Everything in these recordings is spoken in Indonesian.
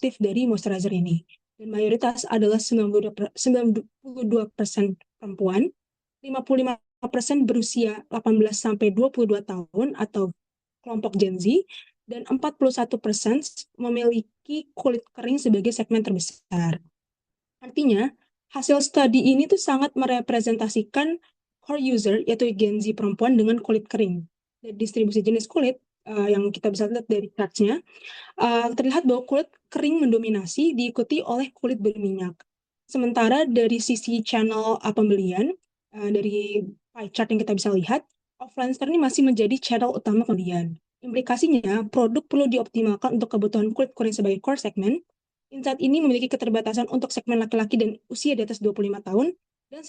aktif dari moisturizer ini. Dan mayoritas adalah 92% perempuan, 55% berusia 18 sampai 22 tahun atau kelompok Gen Z, dan 41% memiliki kulit kering sebagai segmen terbesar. Artinya, hasil studi ini tuh sangat merepresentasikan core user, yaitu Gen Z perempuan dengan kulit kering. Dan distribusi jenis kulit yang kita bisa lihat dari charts-nya, terlihat bahwa kulit kering mendominasi diikuti oleh kulit berminyak. Sementara dari sisi channel pembelian, dari pie chart yang kita bisa lihat, offline store ini masih menjadi channel utama pembelian. Implikasinya, produk perlu dioptimalkan untuk kebutuhan kulit kuning sebagai core segment. Insight ini memiliki keterbatasan untuk segmen laki-laki dan usia di atas 25 tahun, dan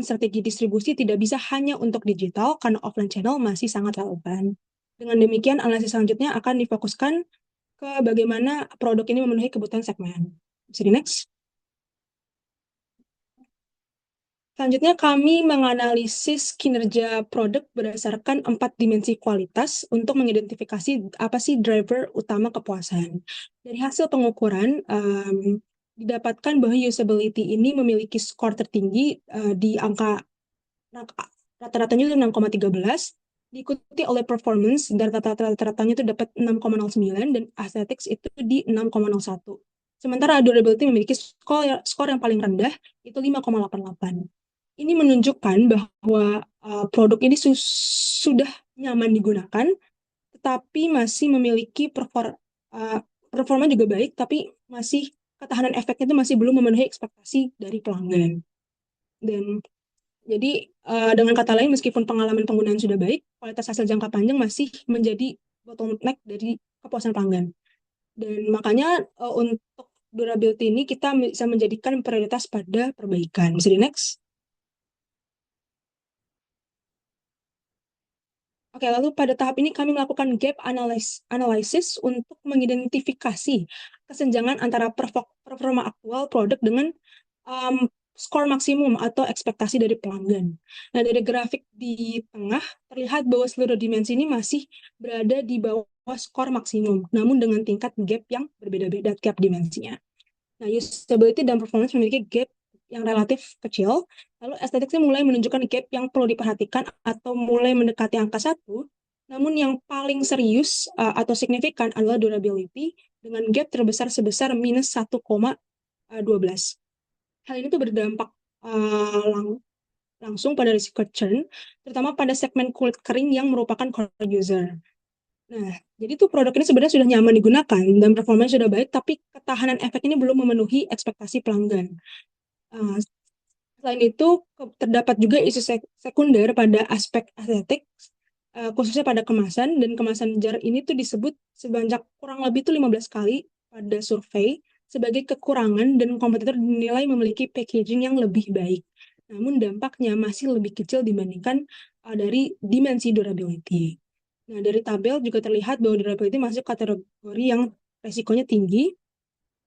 strategi distribusi tidak bisa hanya untuk digital karena offline channel masih sangat relevan. Dengan demikian, analisis selanjutnya akan difokuskan ke bagaimana produk ini memenuhi kebutuhan segmen. Bisa di next. Selanjutnya, kami menganalisis kinerja produk berdasarkan 4 dimensi kualitas untuk mengidentifikasi apa sih driver utama kepuasan. Dari hasil pengukuran, didapatkan bahwa usability ini memiliki skor tertinggi di angka rata-ratanya itu 6,13, diikuti oleh performance, dan rata-ratanya itu dapat 6,09, dan aesthetics itu di 6,01. Sementara durability memiliki skor yang paling rendah, itu 5,88. Ini menunjukkan bahwa produk ini sudah nyaman digunakan, tetapi masih memiliki performa juga baik, tapi masih ketahanan efeknya itu masih belum memenuhi ekspektasi dari pelanggan. Dan jadi dengan kata lain, meskipun pengalaman penggunaan sudah baik, kualitas hasil jangka panjang masih menjadi bottleneck dari kepuasan pelanggan. Dan makanya untuk durability ini kita bisa menjadikan prioritas pada perbaikan. Bisa di next. Oke, lalu pada tahap ini kami melakukan gap analysis untuk mengidentifikasi kesenjangan antara performa aktual produk dengan skor maksimum atau ekspektasi dari pelanggan. Nah, dari grafik di tengah terlihat bahwa seluruh dimensi ini masih berada di bawah skor maksimum, namun dengan tingkat gap yang berbeda-beda tiap dimensinya. Nah, usability dan performance memiliki gap yang relatif kecil, lalu estetiknya mulai menunjukkan gap yang perlu diperhatikan atau mulai mendekati angka 1, namun yang paling serius atau signifikan adalah durability dengan gap terbesar sebesar minus 1,12. Hal ini tuh berdampak langsung pada risiko churn, terutama pada segmen kulit kering yang merupakan core user. Nah, jadi tuh produk ini sebenarnya sudah nyaman digunakan dan performanya sudah baik, tapi ketahanan efek ini belum memenuhi ekspektasi pelanggan. Selain itu, terdapat juga isu sekunder pada aspek estetik, khususnya pada kemasan, dan kemasan jar ini tuh disebut sebanyak kurang lebih tuh 15 kali pada survei sebagai kekurangan, dan kompetitor dinilai memiliki packaging yang lebih baik. Namun dampaknya masih lebih kecil dibandingkan dari dimensi durability. Nah, dari tabel juga terlihat bahwa durability masuk kategori yang resikonya tinggi,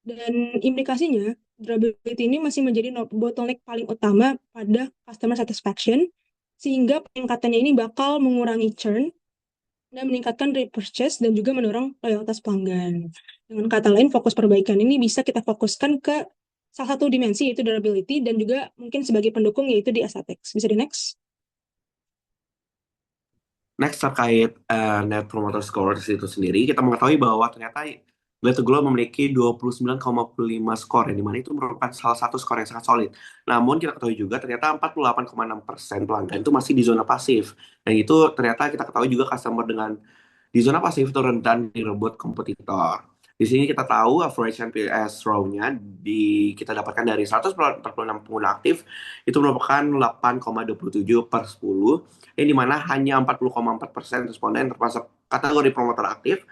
dan implikasinya, durability ini masih menjadi bottleneck paling utama pada customer satisfaction, sehingga peningkatannya ini bakal mengurangi churn dan meningkatkan repurchase dan juga mendorong loyalitas pelanggan. Dengan kata lain, fokus perbaikan ini bisa kita fokuskan ke salah satu dimensi, yaitu durability, dan juga mungkin sebagai pendukung, yaitu di aesthetics. Bisa di next? Next, terkait Net Promoter Score itu sendiri, kita mengetahui bahwa ternyata Glad to Glow memiliki 29,5 skor, yang dimana itu merupakan salah satu skor yang sangat solid. Namun kita ketahui juga ternyata 48,6% pelanggan itu masih di zona pasif. Dan itu ternyata kita ketahui juga customer dengan di zona pasif itu rentan direbut kompetitor. Di sini kita tahu average NPS raw-nya kita dapatkan dari 146 pengguna aktif itu merupakan 8,27 per 10, yang dimana hanya 40,4% responden termasuk kategori promotor aktif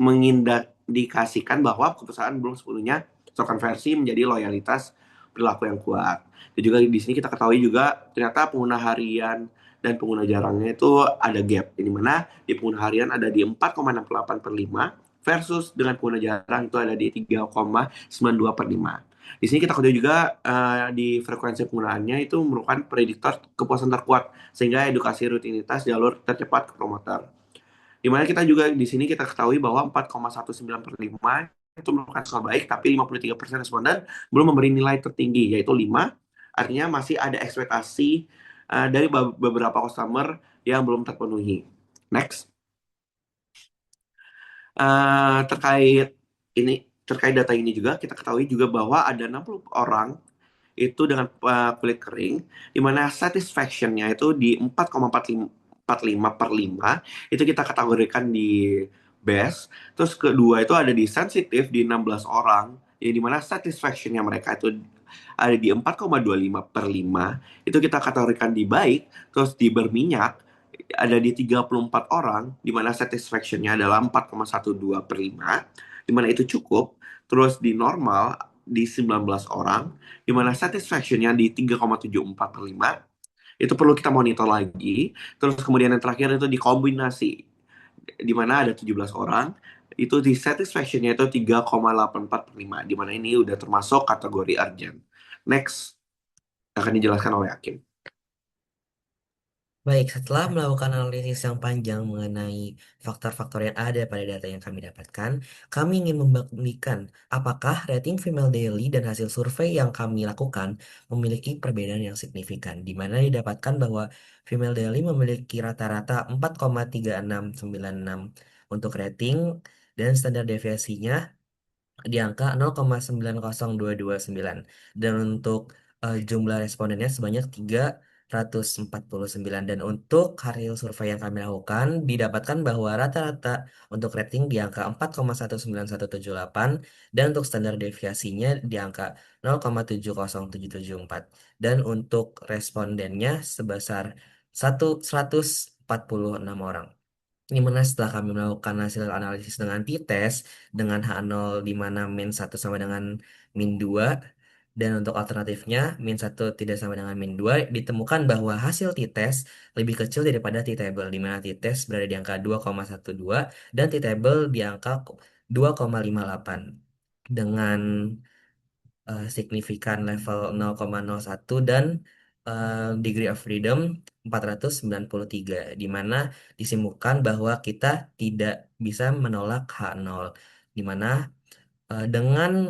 mengindikasikan bahwa perusahaan belum sepenuhnya terkonversi menjadi loyalitas perilaku yang kuat. Dan juga di sini kita ketahui juga ternyata pengguna harian dan pengguna jarangnya itu ada gap, di mana di pengguna harian ada di 4,68 per 5 versus dengan pengguna jarang itu ada di 3,92 per 5. Di sini kita ketahui juga di frekuensi penggunaannya itu merupakan prediktor kepuasan terkuat, sehingga edukasi rutinitas jalur tercepat ke promotor. Dimana kita juga di sini kita ketahui bahwa 4,19 per 5 itu merupakan skor baik, tapi 53% responden belum memberi nilai tertinggi, yaitu 5. Artinya masih ada ekspektasi dari beberapa customer yang belum terpenuhi. Next. Terkait ini, terkait data ini juga kita ketahui juga bahwa ada 60 orang itu dengan kulit kering, di mana satisfaction-nya itu di 4,45 per 5, itu kita kategorikan di best. Terus kedua itu ada di sensitif di 16 orang, ya di mana satisfaction-nya mereka itu ada di 4,25 per 5, itu kita kategorikan di baik. Terus di berminyak ada di 34 orang, di mana satisfaction-nya adalah 4,12 per 5, di mana itu cukup. Terus di normal di 19 orang, di mana satisfaction-nya di 3,74 per 5, itu perlu kita monitor lagi. Terus kemudian yang terakhir itu dikombinasi, di mana ada 17 orang, itu di satisfaction-nya itu 3,84 per 5, di mana ini udah termasuk kategori urgent. Next, akan dijelaskan oleh Hakim. Baik, setelah melakukan analisis yang panjang mengenai faktor-faktor yang ada pada data yang kami dapatkan, kami ingin membandingkan apakah rating female daily dan hasil survei yang kami lakukan memiliki perbedaan yang signifikan, di mana didapatkan bahwa female daily memiliki rata-rata 4,3696 untuk rating dan standar deviasinya di angka 0,90229 dan untuk jumlah respondennya sebanyak 349 dan untuk hasil survei yang kami lakukan didapatkan bahwa rata-rata untuk rating di angka 4,191178 dan untuk standar deviasinya di angka 0,70774 dan untuk respondennya sebesar 146 orang. Di mana setelah kami melakukan hasil analisis dengan t-test dengan H0 di mana min 1 sama dengan min 2 dan untuk alternatifnya min 1 tidak sama dengan min 2 ditemukan bahwa hasil t-test lebih kecil daripada t-table di mana t-test berada di angka 2,12 dan t-table di angka 2,58 dengan signifikan level 0,01 dan degree of freedom 493 di mana disimpulkan bahwa kita tidak bisa menolak H0 di mana dengan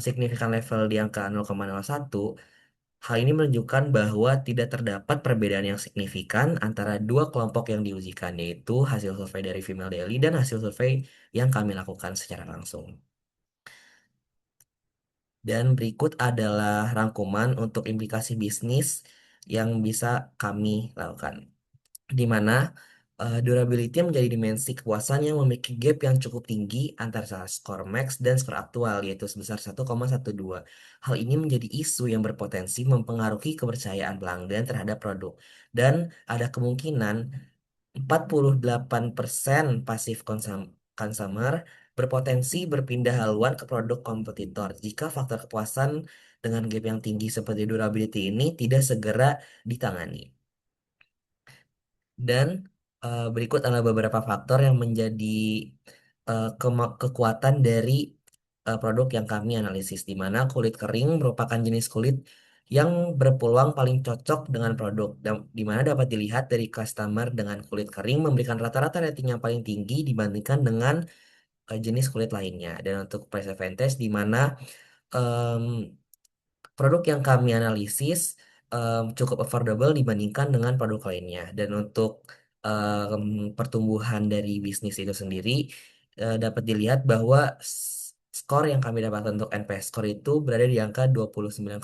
signifikan level di angka 0,01 hal ini menunjukkan bahwa tidak terdapat perbedaan yang signifikan antara dua kelompok yang diujikan yaitu hasil survei dari female daily dan hasil survei yang kami lakukan secara langsung. Dan berikut adalah rangkuman untuk implikasi bisnis yang bisa kami lakukan. Di mana durability menjadi dimensi kepuasan yang memiliki gap yang cukup tinggi antara skor max dan skor aktual, yaitu sebesar 1,12. Hal ini menjadi isu yang berpotensi mempengaruhi kepercayaan pelanggan terhadap produk. Dan ada kemungkinan 48% pasif consumer berpotensi berpindah haluan ke produk kompetitor jika faktor kepuasan dengan gap yang tinggi seperti durability ini tidak segera ditangani. Dan berikut adalah beberapa faktor yang menjadi kekuatan dari produk yang kami analisis, di mana kulit kering merupakan jenis kulit yang berpeluang paling cocok dengan produk, di mana dapat dilihat dari customer dengan kulit kering memberikan rata-rata rating yang paling tinggi dibandingkan dengan jenis kulit lainnya. Dan untuk price advantage, di mana em, produk yang kami analisis cukup affordable dibandingkan dengan produk lainnya. Dan untuk pertumbuhan dari bisnis itu sendiri dapat dilihat bahwa skor yang kami dapatkan untuk NPS score itu berada di angka 29,5,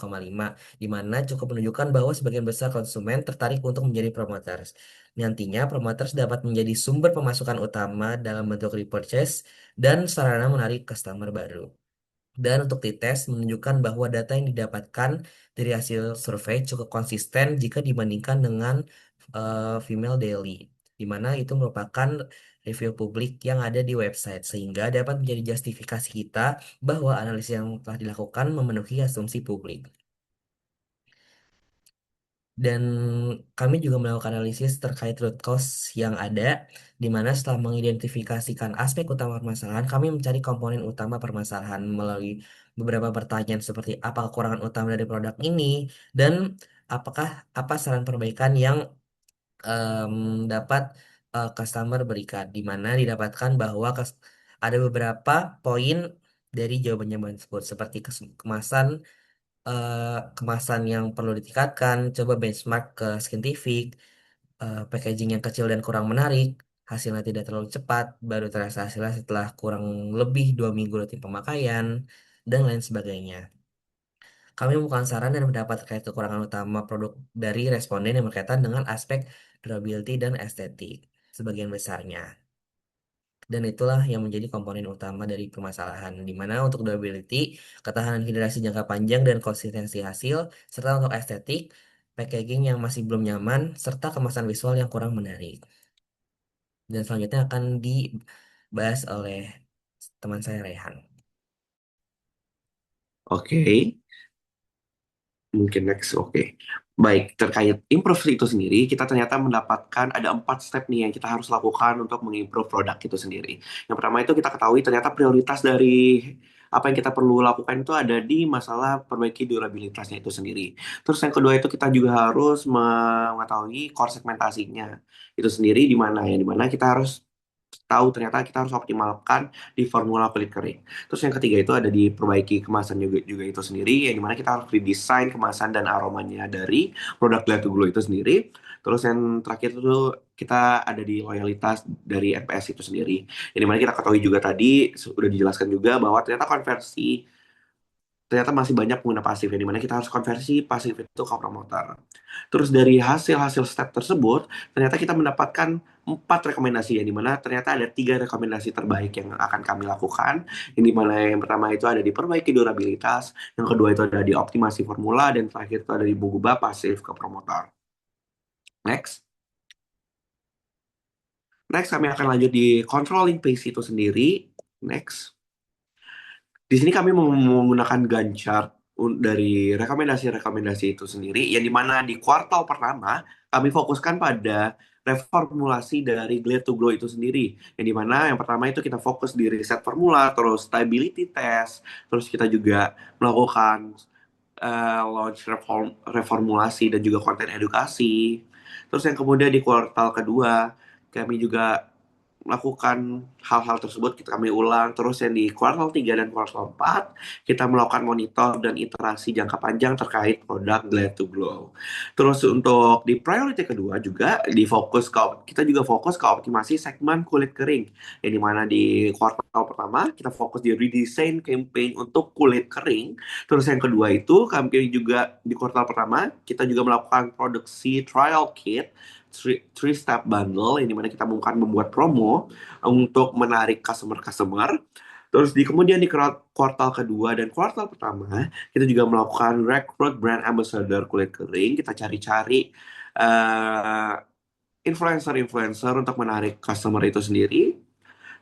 di mana cukup menunjukkan bahwa sebagian besar konsumen tertarik untuk menjadi promoters. Nantinya, promoters dapat menjadi sumber pemasukan utama dalam bentuk repurchase dan sarana menarik customer baru. Dan untuk t-test menunjukkan bahwa data yang didapatkan dari hasil survei cukup konsisten jika dibandingkan dengan female daily, di mana itu merupakan review publik yang ada di website, sehingga dapat menjadi justifikasi kita bahwa analisis yang telah dilakukan memenuhi asumsi publik. Dan kami juga melakukan analisis terkait root cause yang ada, di mana setelah mengidentifikasikan aspek utama permasalahan, kami mencari komponen utama permasalahan melalui beberapa pertanyaan seperti apa kekurangan utama dari produk ini, dan apakah apa saran perbaikan yang dapat customer berikan, di mana didapatkan bahwa ada beberapa poin dari jawaban-jawaban tersebut, seperti kemasan, kemasan yang perlu ditingkatkan, coba benchmark ke Scientific, packaging yang kecil dan kurang menarik, hasilnya tidak terlalu cepat, baru terasa hasilnya setelah kurang lebih 2 minggu rutin pemakaian, dan lain sebagainya. Kami membuka saran dan pendapat terkait kekurangan utama produk dari responden yang berkaitan dengan aspek durability dan estetik, sebagian besarnya. Dan itulah yang menjadi komponen utama dari permasalahan, di mana untuk durability, ketahanan hidrasi jangka panjang dan konsistensi hasil, serta untuk estetik, packaging yang masih belum nyaman, serta kemasan visual yang kurang menarik. Dan selanjutnya akan dibahas oleh teman saya Rehan. Oke, mungkin next. Oke. Baik, terkait improve itu sendiri, kita ternyata mendapatkan ada 4 step nih yang kita harus lakukan untuk mengimprove produk itu sendiri. Yang pertama itu kita ketahui ternyata prioritas dari apa yang kita perlu lakukan itu ada di masalah perbaiki durabilitasnya itu sendiri. Terus yang kedua itu kita juga harus mengetahui core segmentasinya itu sendiri di mana ya, di mana kita harus tahu ternyata kita harus optimalkan di formula kulit kering. Terus yang ketiga itu ada diperbaiki kemasan juga itu sendiri, yang dimana kita harus redesign kemasan dan aromanya dari produk Glad to Glow itu sendiri. Terus yang terakhir itu kita ada di loyalitas dari NPS itu sendiri. Yang dimana kita ketahui juga tadi sudah dijelaskan juga bahwa ternyata konversi ternyata masih banyak pengguna pasif, yang dimana kita harus konversi pasif itu ke promoter. Terus dari hasil-hasil step tersebut, ternyata kita mendapatkan 4 rekomendasi, yang dimana ternyata ada 3 rekomendasi terbaik yang akan kami lakukan, yang dimana yang pertama itu ada di perbaiki durabilitas, yang kedua itu ada di optimasi formula, dan terakhir itu ada di mengubah pasif ke promoter. Next. Next kami akan lanjut di controlling pace itu sendiri. Next. Di sini kami menggunakan Gantt chart dari rekomendasi-rekomendasi itu sendiri, yang dimana di kuartal pertama kami fokuskan pada reformulasi dari Glad to Glow itu sendiri, yang dimana yang pertama itu kita fokus di riset formula, terus stability test, terus kita juga melakukan launch reformulasi dan juga konten edukasi. Terus yang kemudian di kuartal kedua kami juga melakukan hal-hal tersebut, kita kami ulang. Terus yang di kuartal 3 dan kuartal 4 kita melakukan monitor dan iterasi jangka panjang terkait produk Glad to Glow. Terus untuk di priority kedua juga kita juga fokus ke optimasi segmen kulit kering, yang dimana di kuartal pertama kita fokus di redesign campaign untuk kulit kering. Terus yang kedua itu kami juga di kuartal pertama kita juga melakukan produksi trial kit, three step bundle, yang dimana kita akan membuat promo untuk menarik customer-customer. Terus kemudian di kuartal kedua dan kuartal pertama kita juga melakukan rekrut brand ambassador kulit kering. Kita cari-cari eh, influencer-influencer untuk menarik customer itu sendiri.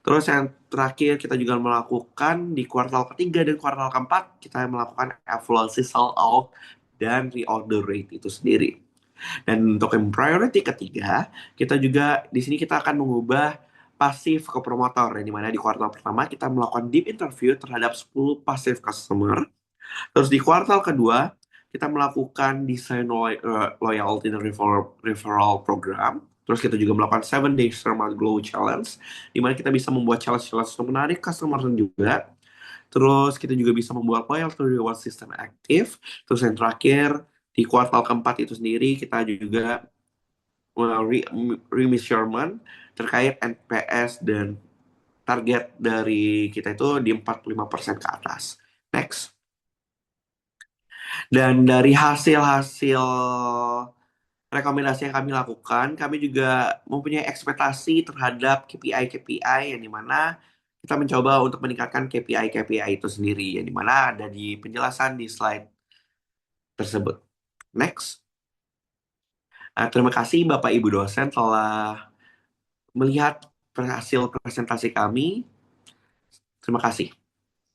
Terus yang terakhir kita juga melakukan di kuartal ketiga dan kuartal keempat kita melakukan evaluasi sell out dan reorder rate itu sendiri. Dan untuk yang priority ketiga, kita juga di sini kita akan mengubah pasif ke promotor, yang dimana di kuartal pertama kita melakukan deep interview terhadap 10 pasif customer. Terus di kuartal kedua kita melakukan desain loyalty dan referral program. Terus kita juga melakukan 7 Days Thermal Glow Challenge, di mana kita bisa membuat challenge-challenge untuk menarik customer juga. Terus kita juga bisa membuat loyalty reward system aktif. Terus yang terakhir, di kuartal keempat itu sendiri kita juga remeasurement terkait NPS, dan target dari kita itu di 45% ke atas. Next. Dan dari hasil-hasil rekomendasi yang kami lakukan, kami juga mempunyai ekspektasi terhadap KPI-KPI, yang dimana kita mencoba untuk meningkatkan KPI-KPI itu sendiri, yang dimana ada di penjelasan di slide tersebut. Next. Terima kasih Bapak Ibu dosen telah melihat hasil presentasi kami. Terima kasih.